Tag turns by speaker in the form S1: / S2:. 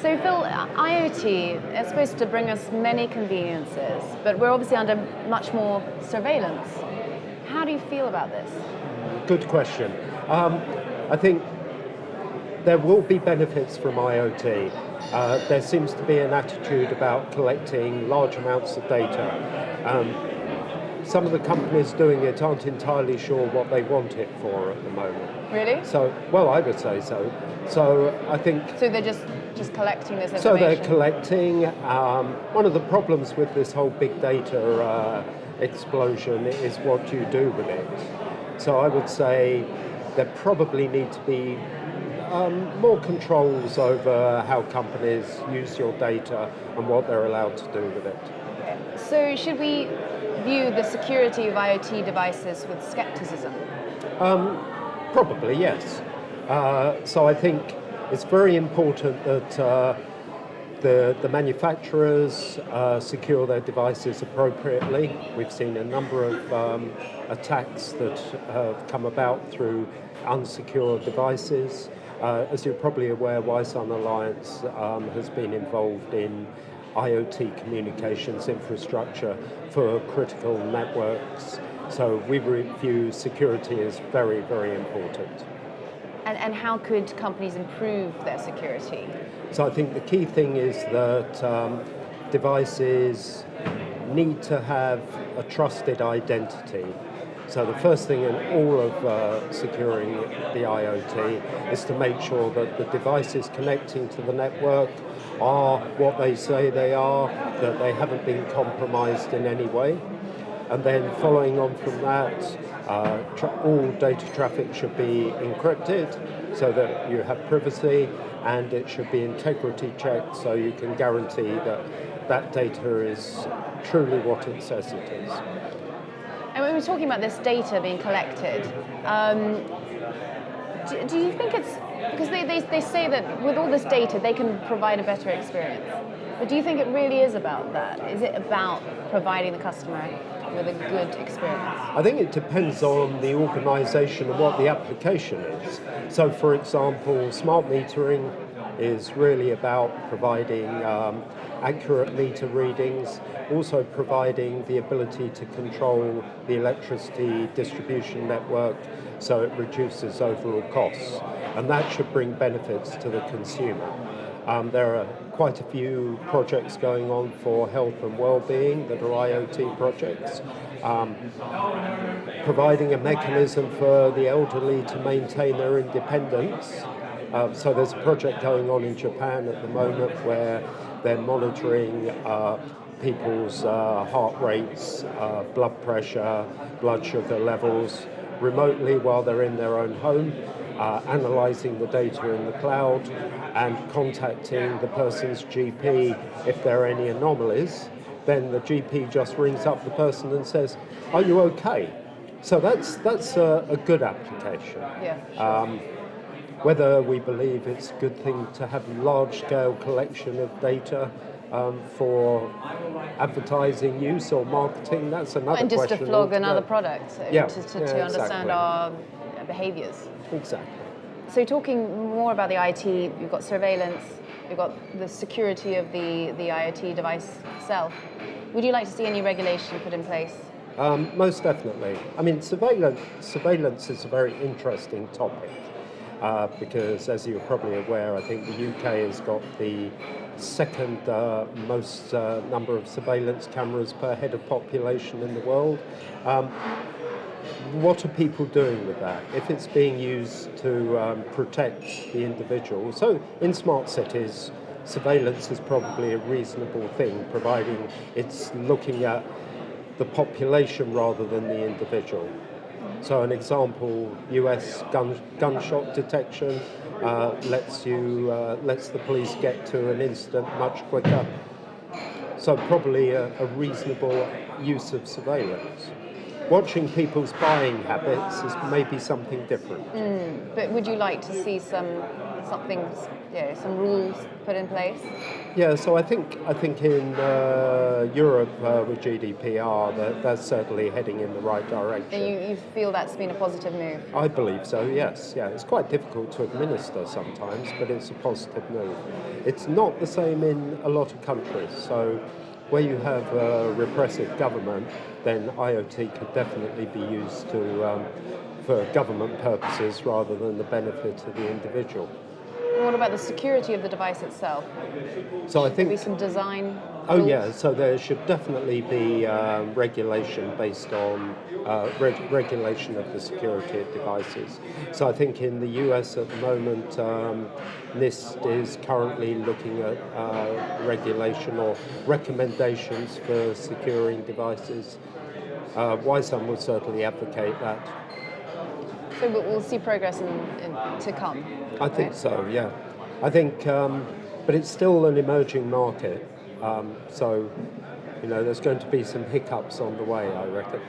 S1: So Phil, IoT is supposed to bring us many conveniences, but we're obviously under much more surveillance. How do you feel about this?
S2: Good question. I think there will be benefits from IoT. There seems to be an attitude about collecting large amounts of data. Some of the companies doing it aren't entirely sure what they want it for at the moment.
S1: Really?
S2: So, well, I would say so. So I think...
S1: So they're just collecting this information?
S2: So they're collecting. One of the problems with this whole big data explosion is what you do with it. So I would say there probably need to be more controls over how companies use your data and what they're allowed to do with it.
S1: So should we view the security of IoT devices with scepticism?
S2: Probably, yes. So I think it's very important that the manufacturers secure their devices appropriately. We've seen a number of attacks that have come about through unsecure devices. As you're probably aware, Wi-Sun Alliance has been involved in IoT communications infrastructure for critical networks. So we view security as very, very important.
S1: And how could companies improve their security?
S2: So I think the key thing is that devices need to have a trusted identity. So the first thing in all of securing the IoT is to make sure that the devices connecting to the network are what they say they are, that they haven't been compromised in any way. And then following on from that, all data traffic should be encrypted so that you have privacy, and it should be integrity checked so you can guarantee that that data is truly what it says it is.
S1: And when we're talking about this data being collected, do you think it's, because they say that with all this data they can provide a better experience, but do you think it really is about that? Is it about providing the customer with a good experience?
S2: I think it depends on the organisation and what the application is. So for example, smart metering is really about providing accurate meter readings, also providing the ability to control the electricity distribution network so it reduces overall costs. And that should bring benefits to the consumer. There are quite a few projects going on for health and well-being that are IoT projects, providing a mechanism for the elderly to maintain their independence. So there's a project going on in Japan at the moment where they're monitoring people's heart rates, blood pressure, blood sugar levels remotely while they're in their own home, analysing the data in the cloud and contacting the person's GP if there are any anomalies. Then the GP just rings up the person and says, "Are you okay?" So that's a good application.
S1: Yeah, sure.
S2: Whether we believe it's a good thing to have large-scale collection of data for advertising use or marketing, that's another question.
S1: And just to flog another product, to understand
S2: exactly.
S1: our behaviours.
S2: Exactly.
S1: So talking more about the IoT, you've got surveillance, you've got the security of the IoT device itself. Would you like to see any regulation put in place?
S2: Most definitely. I mean, surveillance is a very interesting topic because, as you're probably aware, I think the UK has got the second most number of surveillance cameras per head of population in the world. What are people doing with that? If it's being used to protect the individual, so in smart cities, surveillance is probably a reasonable thing, providing it's looking at the population rather than the individual. So an example, US gunshot detection lets the police get to an incident much quicker. So probably a reasonable use of surveillance. Watching people's buying habits is maybe something different.
S1: But would you like to see some something, some rules put in place?
S2: Yeah, so I think in Europe with GDPR, that's certainly heading in the right direction.
S1: So you feel that's been a positive move?
S2: I believe so, yes. Yeah, it's quite difficult to administer sometimes, but it's a positive move. It's not the same in a lot of countries. So where you have a repressive government, then IoT could definitely be used for government purposes rather than the benefit of the individual.
S1: And what about the security of the device itself?
S2: So I think
S1: Maybe some design
S2: Oh
S1: rules?
S2: yeah, so there should definitely be regulation based on regulation of the security of devices. So I think in the US at the moment, NIST is currently looking at regulation or recommendations for securing devices. YSUM would certainly advocate that.
S1: So we'll see progress to come.
S2: I think so, yeah. I think, but it's still an emerging market. So, there's going to be some hiccups on the way, I reckon.